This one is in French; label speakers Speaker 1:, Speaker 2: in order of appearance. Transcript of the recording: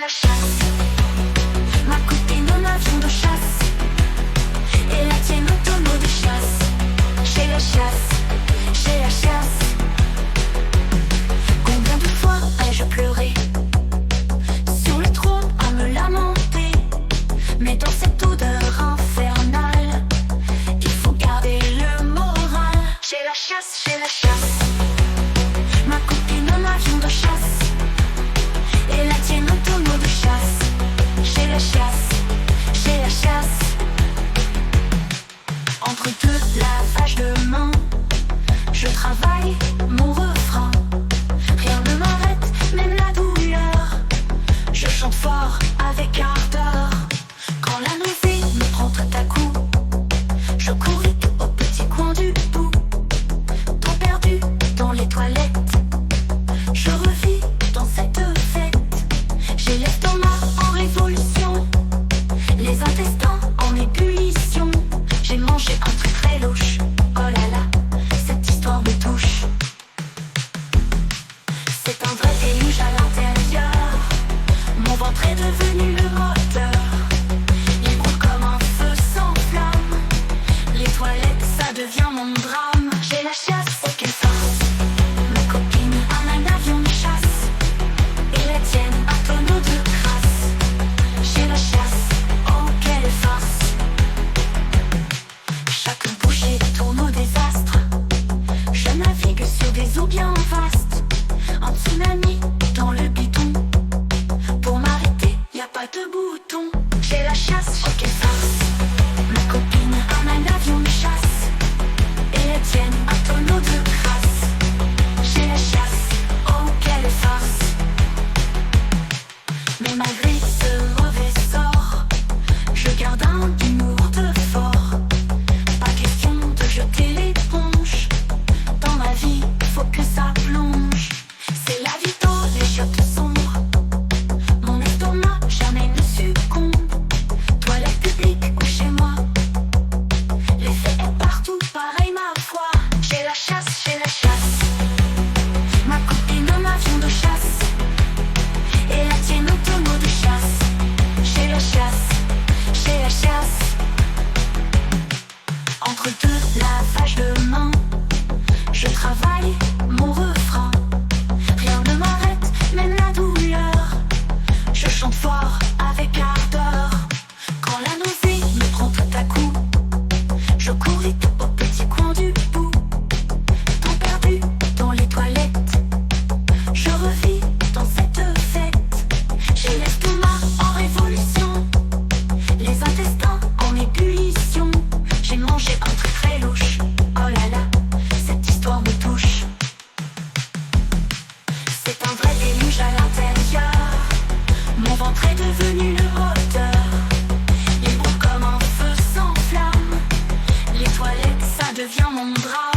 Speaker 1: la chasse. Ma copine en avion de chasse et la tienne en tonneau de chasse. Chez la chasse, chez la chasse. Combien de fois ai-je pleuré sur le trône à me lamenter, mais dans cette odeur infernale, il faut garder le moral. Chez la chasse, chez la chasse. Ma copine en avion de chasse et la tienne en tonneau de chasse. Chez la chasse, chez la chasse. Entre deux lavages de mains, je travaille mon refrain. Rien ne m'arrête, même la douleur. Je chante fort avec ardeur. Quand la nausée me prend tout à coup, je cours vite au petit coin du bout. Temps perdu dans les toilettes, je revis dans cette fête. J'ai l'estomac en révolution, les intestins en ébullition. J'ai mangé un truc très louche. Oh là là, cette histoire me touche. C'est un vrai déluge à l'intérieur. Mon ventre est devenu le moteur. Il brûle comme un feu sans flamme. Les toilettes, ça devient mon drame. J'ai la chasse, oh quelle farce. Ma copine a un avion de chasse et la tienne un tonneau de crasse. J'ai la chasse, oh quelle farce. Chaque bouchée tourne au désastre. Je navigue sur des eaux bien vastes. Un tsunami dans le bidon. Pour m'arrêter, y a pas de bouton. J'ai la chasse, oh quelle farce. Ma copine a un avion de chasse et la tienne un tonneau de crasse. J'ai la chasse, oh quelle farce. Mais malgré ce mauvais sort, je garde un humour de fort. Pas question de jeter l'éponge. Dans ma vie, faut que ça plonge. C'est la vie dans les chiottes sombres. Mon estomac jamais ne succombe. Toilette publique ou chez moi, l'effet est partout, pareil ma foi. J'ai la chasse, j'ai la chasse. Ma copine en avion de chasse et la tienne en tonneau de chasse. J'ai la chasse, j'ai la chasse. Entre deux lavages de mains, je travaille mon refrain. Rien ne m'arrête, même la douleur. Je chante fort avec ardeur. Quand la nausée me prend tout à coup, je cours vite au petit coin du bout. Temps perdu dans les toilettes, je revis dans cette fête. J'ai l'estomac en révolution, les intestins en ébullition. J'ai mangé un truc très louche. Oh là là, cette histoire me touche. C'est un vrai déluge à l'intérieur. Mon ventre est devenu le moteur. Il brûle comme un feu sans flamme. Les toilettes, ça devient mon drame.